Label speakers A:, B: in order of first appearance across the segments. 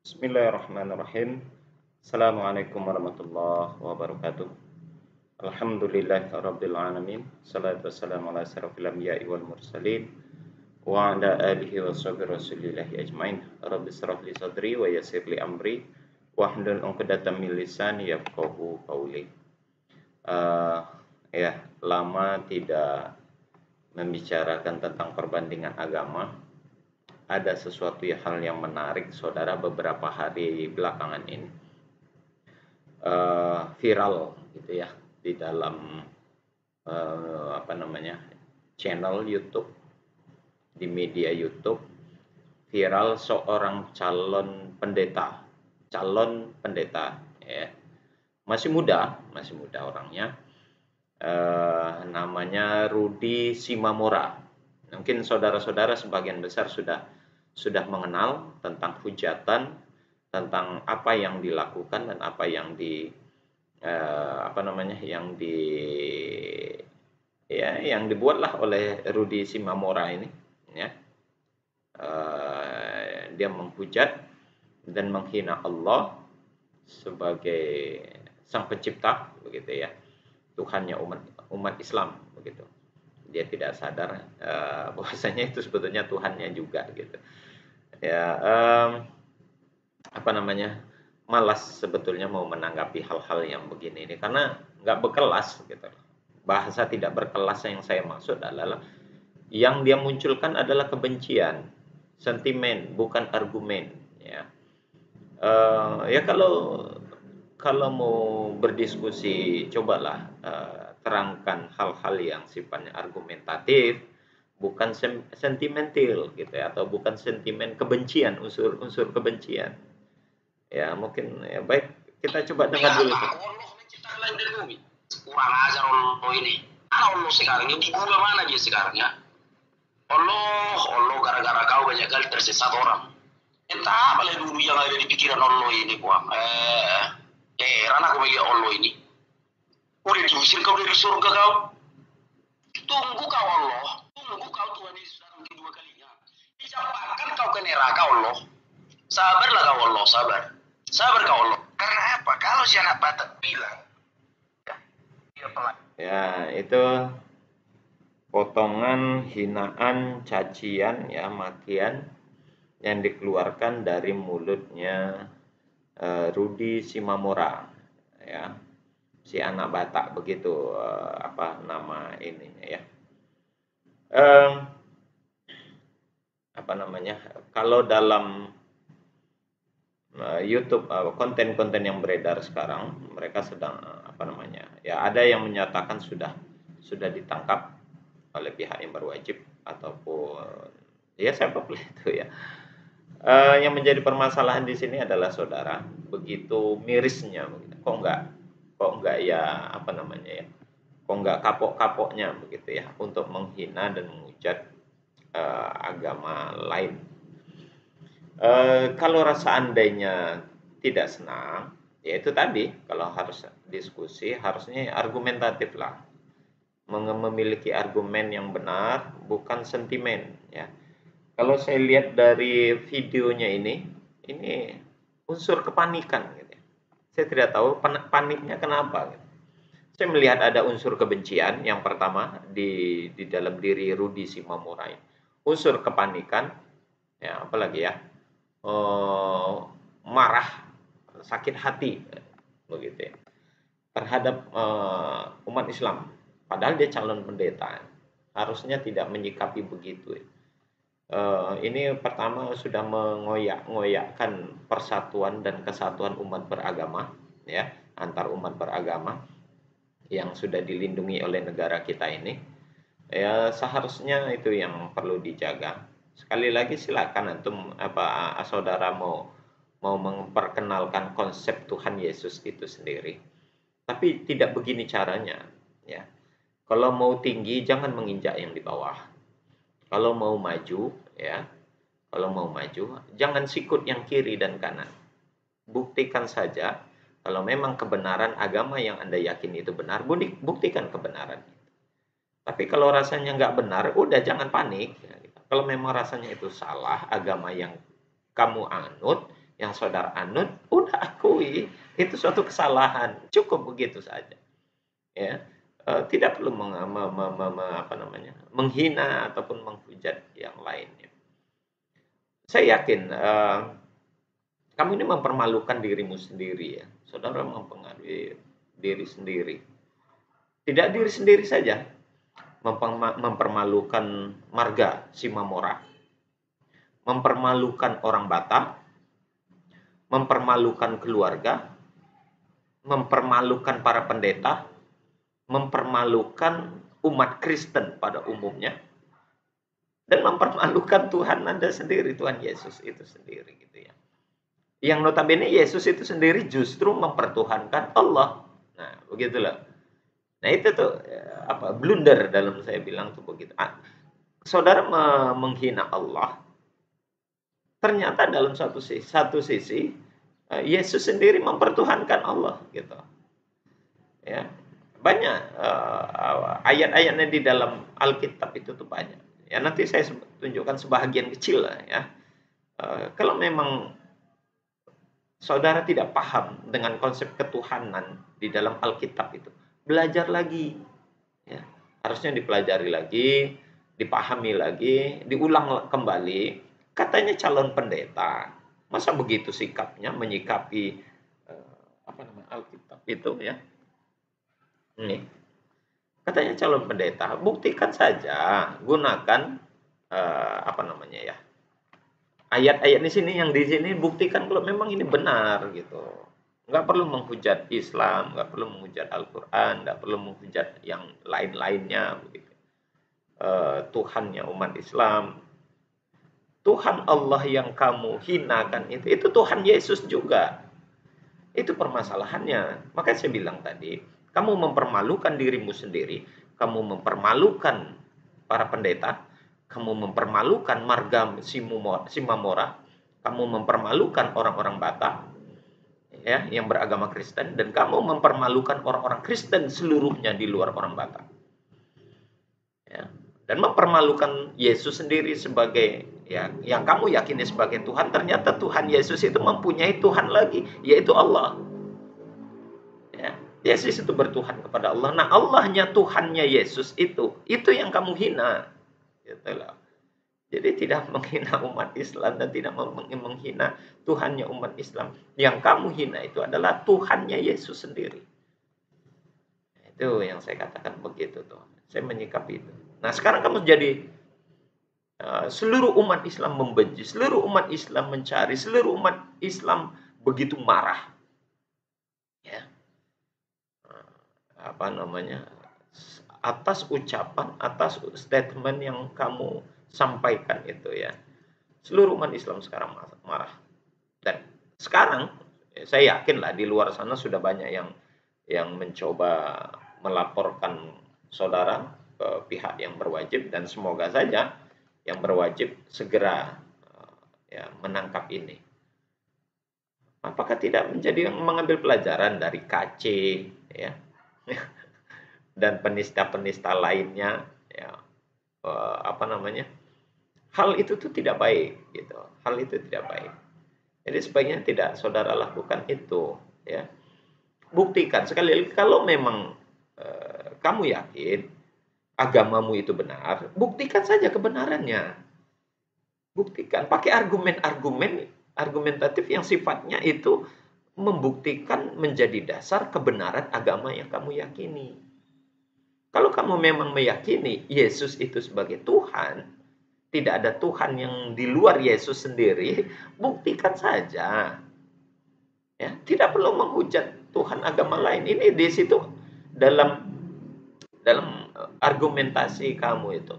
A: Bismillahirrahmanirrahim. Assalamualaikum warahmatullahi wabarakatuh. Alhamdulillahirabbil alamin. Salatu wassalamu ala asyrofil anbiya'i wal mursalin wa ala alihi washabihi rasulillahi ajmain. Rabbi shrah li sadri wa yassir li amri wahlul 'uqdatam min lisani yafqahu qawli. Ya, lama tidak membicarakan tentang perbandingan agama. Ada sesuatu hal yang menarik, saudara, beberapa hari belakangan ini viral gitu ya di dalam channel YouTube, di media YouTube, viral seorang calon pendeta ya, masih muda orangnya, namanya Rudy Simamora. Mungkin saudara-saudara sebagian besar sudah mengenal tentang hujatan, tentang apa yang dilakukan dan apa yang yang dibuatlah oleh Rudy Simamora ini, ya. Dia menghujat dan menghina Allah sebagai Sang Pencipta, begitu ya, Tuhannya umat Islam, begitu. Dia tidak sadar bahwasanya itu sebetulnya Tuhannya juga, gitu. Ya, malas sebetulnya mau menanggapi hal-hal yang begini ini karena nggak berkelas, gitu. Bahasa tidak berkelas yang saya maksud adalah yang dia munculkan adalah kebencian, sentimen, bukan argumen, ya. Ya kalau mau berdiskusi, cobalah terangkan hal-hal yang sifatnya argumentatif, bukan sentimental, gitu ya, atau bukan sentimen kebencian, unsur kebencian. Ya, mungkin ya, baik, kita coba dengar dulu.
B: Allah menciptakan langit dan bumi. Kurang ajar Allah ini. Allah sekarang ini di bumi mana dia sekarang, ya? Allah gara-gara kau banyak kali tersesat orang. Entah apa dulu yang ada di pikiran Allah ini, buang. Heran aku melihat Allah ini. Udah diusir kau dari surga kau. Tunggu kau Allah. Tunggu kau Tuhan Yesus datang kedua kalinya. Dicampakkan kau ke neraka Allah. Sabarlah kau Allah, sabar. Sabar kau Allah. Karena apa? Kalau si anak Batak bilang,
A: ya, itu potongan hinaan, cacian, ya, makian yang dikeluarkan dari mulutnya Rudy Simamora, ya, si anak Batak, begitu apa nama ininya, ya. Kalau dalam YouTube, konten-konten yang beredar sekarang, mereka sedang ya, ada yang menyatakan sudah ditangkap oleh pihak yang berwajib ataupun ya siapapun itu, ya. Yang menjadi permasalahan di sini adalah, saudara, begitu mirisnya, kok enggak ya kok enggak kapok-kapoknya, begitu ya, untuk menghina dan menghujat agama lain. Kalau seandainya tidak senang, ya itu tadi, kalau harus diskusi harusnya argumentatif lah, memiliki argumen yang benar, bukan sentimen, ya. Kalau saya lihat dari videonya ini unsur kepanikan, gitu. Saya tidak tahu paniknya kenapa, gitu. Saya melihat ada unsur kebencian yang pertama di dalam diri Rudy Simamora, unsur kepanikan, ya, apalagi ya, marah, sakit hati, begitu ya, terhadap umat Islam. Padahal dia calon pendeta, harusnya tidak menyikapi begitu. Ini pertama sudah mengoyak-ngoyakkan persatuan dan kesatuan umat beragama, ya, antar umat beragama yang sudah dilindungi oleh negara kita ini. Ya, seharusnya itu yang perlu dijaga. Sekali lagi, silakan antum saudara mau memperkenalkan konsep Tuhan Yesus itu sendiri. Tapi tidak begini caranya, ya. Kalau mau tinggi, jangan menginjak yang di bawah. Kalau mau maju, ya, jangan sikut yang kiri dan kanan. Buktikan saja kalau memang kebenaran agama yang Anda yakin itu benar, buktikan kebenaran. Tapi kalau rasanya nggak benar, udah jangan panik. Kalau memang rasanya itu salah, agama yang kamu anut, yang saudara anut, udah akui itu suatu kesalahan, cukup begitu saja. Ya, tidak perlu menghina ataupun menghujat yang lainnya. Saya yakin kamu ini mempermalukan dirimu sendiri ya, saudara mempengaruhi diri sendiri. Tidak diri sendiri saja, mempermalukan marga Simamora, mempermalukan orang Batak, mempermalukan keluarga, mempermalukan para pendeta, mempermalukan umat Kristen pada umumnya, dan mempermalukan Tuhan Anda sendiri, Tuhan Yesus itu sendiri gitu ya. Yang notabene Yesus itu sendiri justru mempertuhankan Allah. Nah, begitulah. Nah, itu tuh blunder dalam saya bilang tuh begitu. Saudara menghina Allah, ternyata dalam satu sisi Yesus sendiri mempertuhankan Allah gitu. Ya. Banyak ayat-ayatnya di dalam Alkitab itu tuh banyak. Ya, nanti saya tunjukkan sebahagian kecil lah ya. Kalau memang saudara tidak paham dengan konsep ketuhanan di dalam Alkitab itu, belajar lagi. Ya. Harusnya dipelajari lagi, dipahami lagi, diulang kembali. Katanya calon pendeta, masa begitu sikapnya menyikapi Alkitab itu ya? Ini katanya calon pendeta, buktikan saja, gunakan ayat-ayat di sini, yang di sini buktikan kalau memang ini benar gitu. Nggak perlu menghujat Islam, nggak perlu menghujat Al-Quran, nggak perlu menghujat yang lain-lainnya begitu. Tuhannya umat Islam, Tuhan Allah yang kamu hinakan itu Tuhan Yesus juga. Itu permasalahannya. Makanya saya bilang tadi, kamu mempermalukan dirimu sendiri, kamu mempermalukan para pendeta, kamu mempermalukan marga Simamora, kamu mempermalukan orang-orang Batak ya yang beragama Kristen, dan kamu mempermalukan orang-orang Kristen seluruhnya di luar orang Batak. Ya. Dan mempermalukan Yesus sendiri sebagai yang kamu yakini sebagai Tuhan, ternyata Tuhan Yesus itu mempunyai Tuhan lagi, yaitu Allah. Ya. Yesus itu bertuhan kepada Allah. Nah, Allahnya, Tuhannya Yesus itu yang kamu hina. Gitu loh. Jadi tidak menghina umat Islam dan tidak menghina Tuhannya umat Islam. Yang kamu hina itu adalah Tuhannya Yesus sendiri. Itu yang saya katakan begitu tuh. Saya menyikapi itu. Nah, sekarang kamu jadi seluruh umat Islam membenci, seluruh umat Islam mencari, seluruh umat Islam begitu marah. Ya. Atas ucapan, atas statement yang kamu sampaikan itu ya. Seluruh umat Islam sekarang marah. Dan sekarang saya yakin lah di luar sana sudah banyak yang mencoba melaporkan saudara ke pihak yang berwajib, dan semoga saja yang berwajib segera menangkap ini. Apakah tidak mengambil pelajaran dari KC ya dan penista-penista lainnya ya, hal itu tuh tidak baik gitu. Hal itu tidak baik. Jadi sebaiknya tidak saudara lakukan itu ya. Buktikan sekali lagi, kalau memang kamu yakin agamamu itu benar, buktikan saja kebenarannya. Buktikan, pakai argumentatif yang sifatnya itu membuktikan menjadi dasar kebenaran agama yang kamu yakini. Kalau kamu memang meyakini Yesus itu sebagai Tuhan, tidak ada Tuhan yang di luar Yesus sendiri, buktikan saja. Ya, tidak perlu menghujat Tuhan agama lain. Ini di situ dalam argumentasi kamu itu.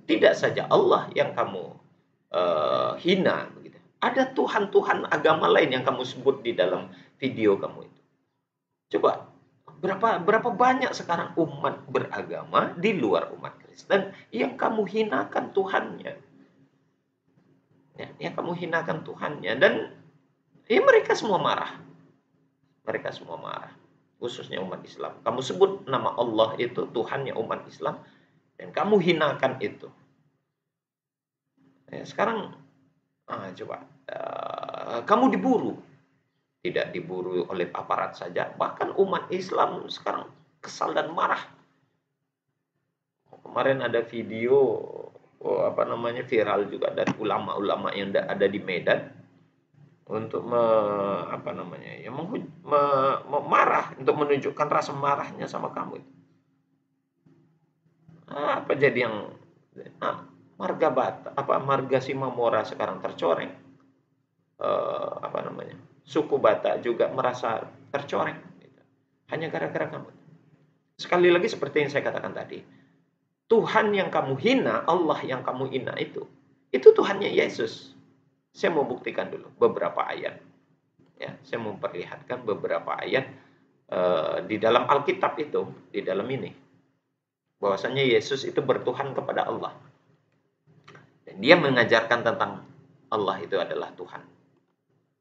A: Tidak saja Allah yang kamu hina begitu. Ada Tuhan-Tuhan agama lain yang kamu sebut di dalam video kamu itu. Coba berapa banyak sekarang umat beragama di luar umat Kristen yang kamu hinakan Tuhannya. Ya, yang kamu hinakan Tuhannya, dan mereka semua marah. Mereka semua marah. Khususnya umat Islam. Kamu sebut nama Allah itu Tuhannya umat Islam dan kamu hinakan itu. Ya, sekarang coba kamu diburu. Tidak diburu oleh aparat saja, bahkan umat Islam sekarang kesal dan marah. Kemarin ada video viral juga dari ulama-ulama yang ada di Medan untuk marah, untuk menunjukkan rasa marahnya sama kamu. Apa jadi yang marga Simamora sekarang tercoreng. Suku Batak juga merasa tercoreng. Hanya gara-gara kamu. Sekali lagi seperti yang saya katakan tadi, Tuhan yang kamu hina, Allah yang kamu hina itu Tuhannya Yesus. Saya mau buktikan dulu beberapa ayat. Ya, saya mau perlihatkan beberapa ayat di dalam Alkitab itu, di dalam ini, bahwasanya Yesus itu bertuhan kepada Allah. Dan dia mengajarkan tentang Allah itu adalah Tuhan.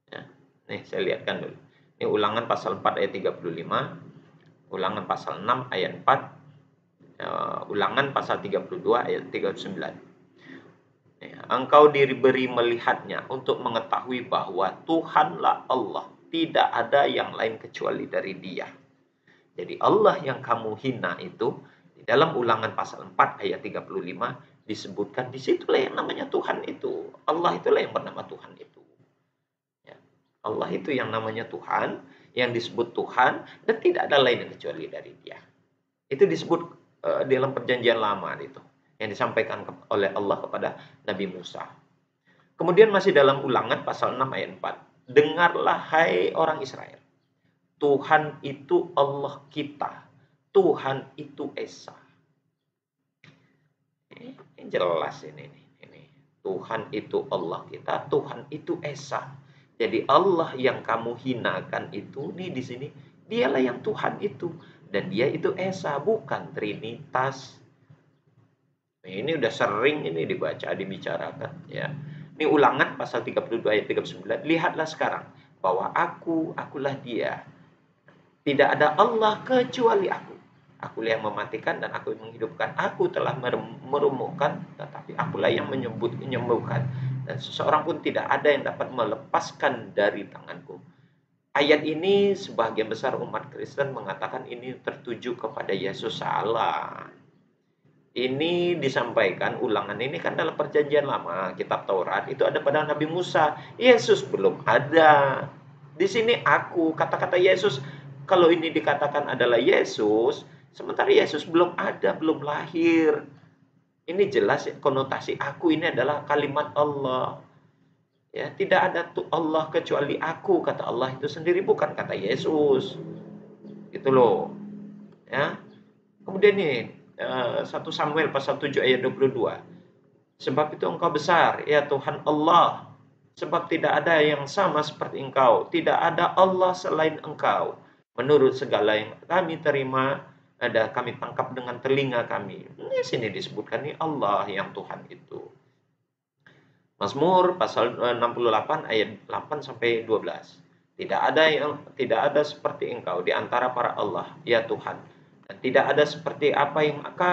A: Ya. Nih, saya lihatkan dulu. Ini Ulangan pasal 4 ayat 35, Ulangan pasal 6 ayat 4, Ulangan pasal 32 ayat 39. Engkau diberi melihatnya untuk mengetahui bahwa Tuhanlah Allah, tidak ada yang lain kecuali dari Dia. Jadi Allah yang kamu hina itu di dalam Ulangan pasal 4 ayat 35 disebutkan, disitulah yang namanya Tuhan itu. Allah itulah yang bernama Tuhan itu. Ya. Allah itu yang namanya Tuhan, yang disebut Tuhan, dan tidak ada lain kecuali dari Dia. Itu disebut dalam perjanjian lama itu, yang disampaikan oleh Allah kepada Nabi Musa. Kemudian masih dalam Ulangan pasal 6 ayat 4. Dengarlah hai orang Israel, Tuhan itu Allah kita, Tuhan itu Esa. Ini jelas ini. Tuhan itu Allah kita, Tuhan itu Esa. Jadi Allah yang kamu hinakan itu, nih di sini, dialah yang Tuhan itu. Dan dia itu Esa, bukan Trinitas. Ini udah sering ini dibicarakan. Ya. Ini Ulangan pasal 32 ayat 39. Lihatlah sekarang bahwa akulah dia. Tidak ada Allah kecuali aku. Akulah yang mematikan dan aku yang menghidupkan. Aku telah merumukkan, tetapi akulah yang menyembuhkan. Dan seseorang pun tidak ada yang dapat melepaskan dari tanganku. Ayat ini sebagian besar umat Kristen mengatakan ini tertuju kepada Yesus. Salah. Ini disampaikan, Ulangan ini kan dalam perjanjian lama, kitab Taurat itu ada pada Nabi Musa. Yesus belum ada. Di sini kata-kata Yesus, kalau ini dikatakan adalah Yesus, sementara Yesus belum ada, belum lahir. Ini jelas konotasi aku ini adalah kalimat Allah. Ya, tidak ada Allah kecuali aku, kata Allah itu sendiri, bukan kata Yesus. Gitu loh. Ya. Kemudian nih 1 Samuel pasal 7 ayat 22. Sebab itu engkau besar, ya Tuhan Allah. Sebab tidak ada yang sama seperti engkau. Tidak ada Allah selain engkau. Menurut segala yang kami terima, kami tangkap dengan telinga kami. Di sini disebutkan nih Allah yang Tuhan itu. Mazmur pasal 68 ayat 8 sampai 12. Tidak ada seperti engkau di antara para Allah, ya Tuhan. Dan tidak ada seperti apa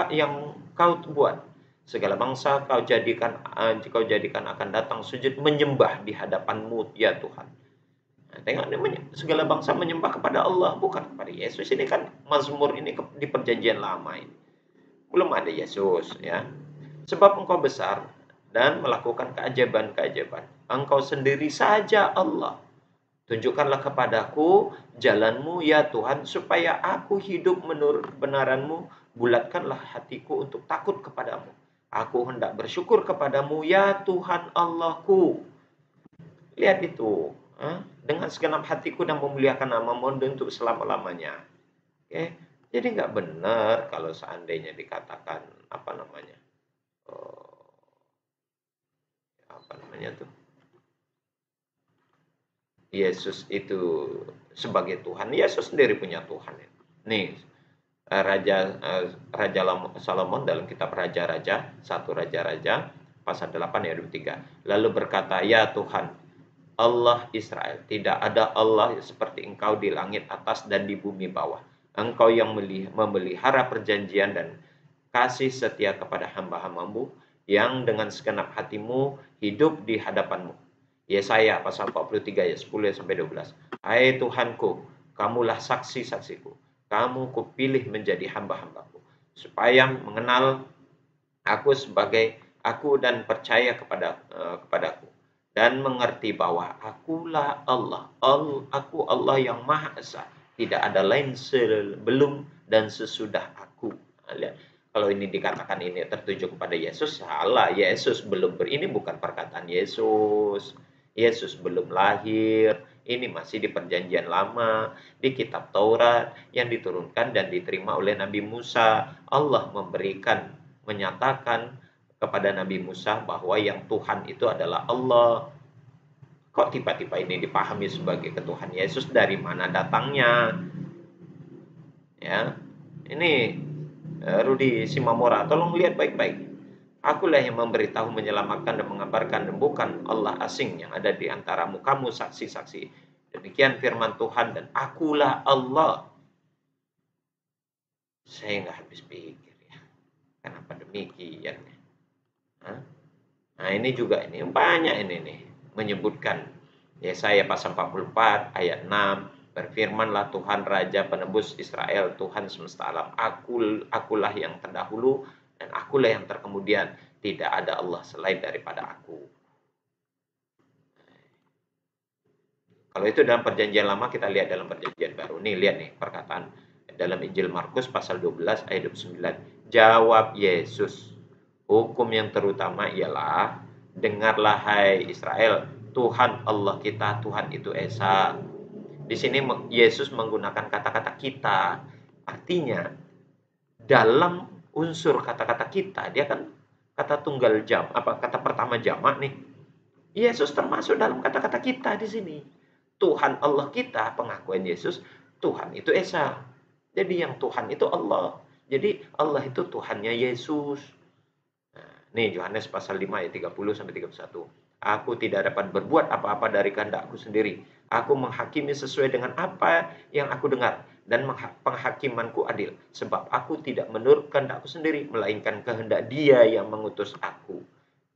A: yang kau buat. Segala bangsa kau jadikan akan datang sujud menyembah di hadapanmu, ya Tuhan. Nah, tengok, segala bangsa menyembah kepada Allah, bukan kepada Yesus. Ini kan Mazmur ini di perjanjian lama ini. Belum ada Yesus, ya. Sebab engkau besar dan melakukan keajaiban-keajaiban. Engkau sendiri saja Allah. Tunjukkanlah kepadaku jalanmu, ya Tuhan, supaya aku hidup menurut kebenaranmu. Bulatkanlah hatiku untuk takut kepadamu. Aku hendak bersyukur kepadamu, ya Tuhan Allahku. Lihat itu. Dengan segenap hatiku dan memuliakan namamu untuk selama-lamanya. Oke. Jadi nggak benar kalau seandainya dikatakan Yesus itu sebagai Tuhan. Yesus sendiri punya Tuhan. Nih, Raja Salomon dalam kitab Raja-Raja, 1 Raja-Raja pasal 8 ayat 23. Lalu berkata, ya Tuhan, Allah Israel, tidak ada Allah seperti engkau di langit atas dan di bumi bawah. Engkau yang memelihara perjanjian dan kasih setia kepada hamba-hambamu yang dengan segenap hatimu hidup di hadapanmu. Yesaya pasal 43 ayat 10 sampai 12. Hai Tuhanku, kamulah saksi-saksiku. Kamu kupilih menjadi hamba-hambaku supaya mengenal aku sebagai aku dan percaya kepadaku dan mengerti bahwa akulah Allah. Aku Allah yang Maha Esa. Tidak ada lain sebelum dan sesudah aku. Lihat, kalau ini dikatakan ini tertuju kepada Yesus, salah. Yesus belum ini bukan perkataan Yesus. Yesus belum lahir. Ini masih di perjanjian lama, di kitab Taurat yang diturunkan dan diterima oleh Nabi Musa. Allah menyatakan kepada Nabi Musa bahwa yang Tuhan itu adalah Allah. Kok tiba-tiba ini dipahami sebagai ketuhanan Yesus, dari mana datangnya? Ya, ini Rudi Simamora, tolong lihat baik-baik. Akulah yang memberitahu, menyelamatkan dan mengabarkan, dan bukan Allah asing yang ada di antaramu. Kamu saksi-saksi. Demikian firman Tuhan, dan akulah Allah. Saya nggak habis pikir ya. Kenapa demikian? Nah ini juga ini banyak ini nih menyebutkan Yesaya pasal 44 ayat 6, berfirmanlah Tuhan Raja penebus Israel, Tuhan semesta alam, akulah yang terdahulu dan akulah yang terkemudian, tidak ada Allah selain daripada aku. Kalau itu dalam perjanjian lama, kita lihat dalam perjanjian baru. Nih lihat nih perkataan dalam Injil Markus pasal 12 ayat 29. Jawab Yesus, hukum yang terutama ialah, dengarlah hai Israel, Tuhan Allah kita, Tuhan itu Esa. Di sini Yesus menggunakan kata-kata kita. Artinya dalam unsur kata-kata kita, dia kan kata tunggal kata pertama jamak nih. Yesus termasuk dalam kata-kata kita di sini. Tuhan Allah kita, pengakuan Yesus, Tuhan itu Esa. Jadi yang Tuhan itu Allah. Jadi Allah itu Tuhannya Yesus. Nih Yohanes pasal 5 ayat 30 sampai 31. Aku tidak dapat berbuat apa-apa dari kehendakku sendiri. Aku menghakimi sesuai dengan apa yang aku dengar, dan penghakimanku adil, sebab aku tidak menurut kehendakku sendiri, melainkan kehendak Dia yang mengutus aku.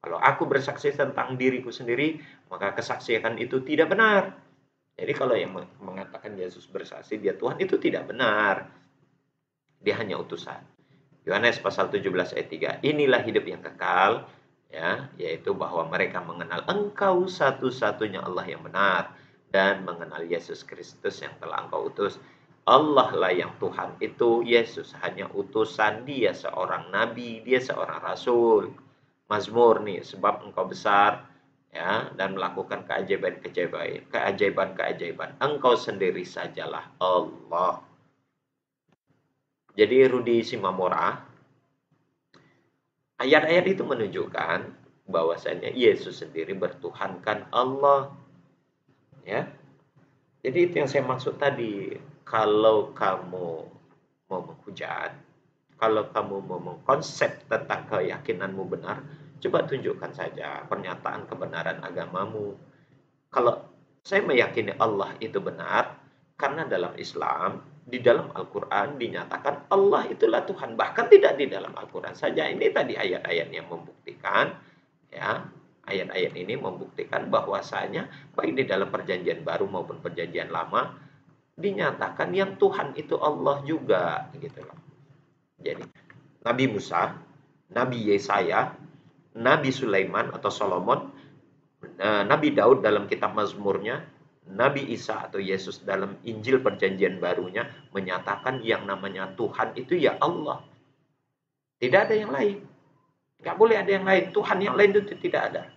A: Kalau aku bersaksi tentang diriku sendiri, maka kesaksian itu tidak benar. Jadi kalau yang mengatakan Yesus bersaksi dia Tuhan, itu tidak benar. Dia hanya utusan. Yohanes pasal 17 ayat 3. Inilah hidup yang kekal, ya, yaitu bahwa mereka mengenal Engkau satu-satunya Allah yang benar, dan mengenal Yesus Kristus yang telah Engkau utus. Allah lah yang Tuhan itu, Yesus hanya utusan, dia seorang nabi, dia seorang rasul. Mazmur nih, sebab Engkau besar, ya, dan melakukan keajaiban. Engkau sendiri sajalah Allah. Jadi Rudi Simamora, ayat-ayat itu menunjukkan bahwasanya Yesus sendiri bertuhankan Allah. Ya. Jadi itu yang saya maksud tadi. Kalau kamu mau menghujat, kalau kamu mau mengkonsep tentang keyakinanmu benar, coba tunjukkan saja pernyataan kebenaran agamamu. Kalau saya meyakini Allah itu benar, karena dalam Islam, di dalam Al-Quran dinyatakan Allah itulah Tuhan. Bahkan tidak di dalam Al-Quran saja. Ini tadi ayat-ayat yang membuktikan, ya, ayat-ayat ini membuktikan bahwasanya baik di dalam perjanjian baru maupun perjanjian lama dinyatakan yang Tuhan itu Allah juga, gitu loh. Jadi Nabi Musa, Nabi Yesaya, Nabi Sulaiman atau Solomon, Nabi Daud dalam kitab Mazmurnya, Nabi Isa atau Yesus dalam Injil perjanjian barunya menyatakan yang namanya Tuhan itu ya Allah. Tidak ada yang lain. Nggak boleh ada yang lain. Tuhan yang lain itu tidak ada.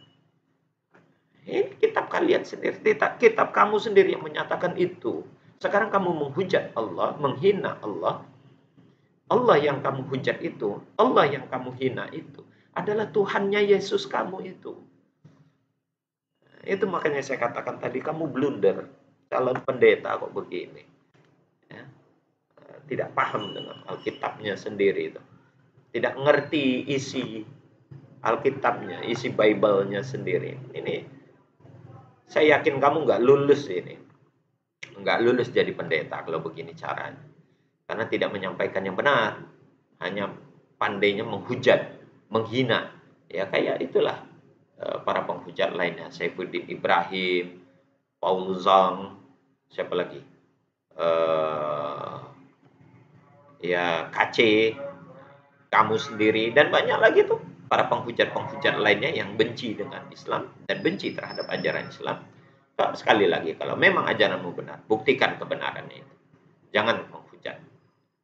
A: Ini kitab kalian sendiri, kitab kamu sendiri yang menyatakan itu. Sekarang kamu menghujat Allah, menghina Allah. Allah yang kamu hujat itu, Allah yang kamu hina itu adalah Tuhannya Yesus kamu itu. Itu makanya saya katakan tadi, kamu blunder. Calon pendeta kok begini. Ya. Tidak paham dengan Alkitabnya sendiri itu. Tidak ngerti isi Alkitabnya, isi Bible-nya sendiri. Ini saya yakin kamu nggak lulus ini. Nggak lulus jadi pendeta kalau begini caranya. Karena tidak menyampaikan yang benar. Hanya pandainya menghujat, menghina. Ya kayak itulah. para penghujat lainnya, Saifuddin Ibrahim, Paul Zhang, siapa lagi? Ya KC, kamu sendiri, dan banyak lagi tuh para penghujat-penghujat lainnya yang benci dengan Islam dan benci terhadap ajaran Islam. Sekali lagi, kalau memang ajaranmu benar, buktikan kebenarannya itu. Jangan menghujat.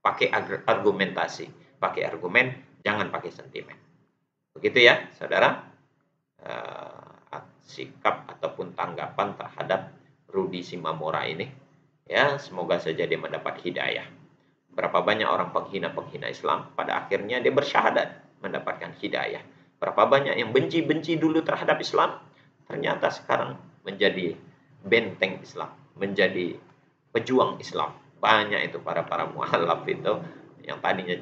A: Pakai argumentasi, pakai argumen, jangan pakai sentimen. Begitu ya, saudara. Sikap ataupun tanggapan terhadap Rudy Simamora ini. Ya, semoga saja dia mendapat hidayah. Berapa banyak orang penghina-penghina Islam, pada akhirnya dia bersyahadat mendapatkan hidayah. Berapa banyak yang benci-benci dulu terhadap Islam, ternyata sekarang menjadi benteng Islam, menjadi pejuang Islam. Banyak itu para mualaf itu yang tadinya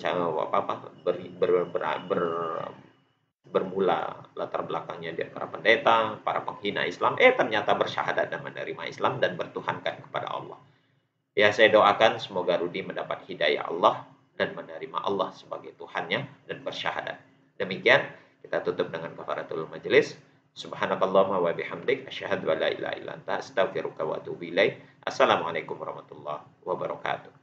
A: bermula latar belakangnya dia para pendeta, para penghina Islam, ternyata bersyahadat dan menerima Islam dan bertuhankan kepada Allah. Ya, saya doakan semoga Rudy mendapat hidayah Allah dan menerima Allah sebagai Tuhannya dan bersyahadat. Demikian, kita tutup dengan kafaratul majelis. Subhanakallahumma wa bihamdik asyhadu an la ilaha illa anta astaghfiruka wa atubu ilaik. Assalamualaikum warahmatullahi wabarakatuh.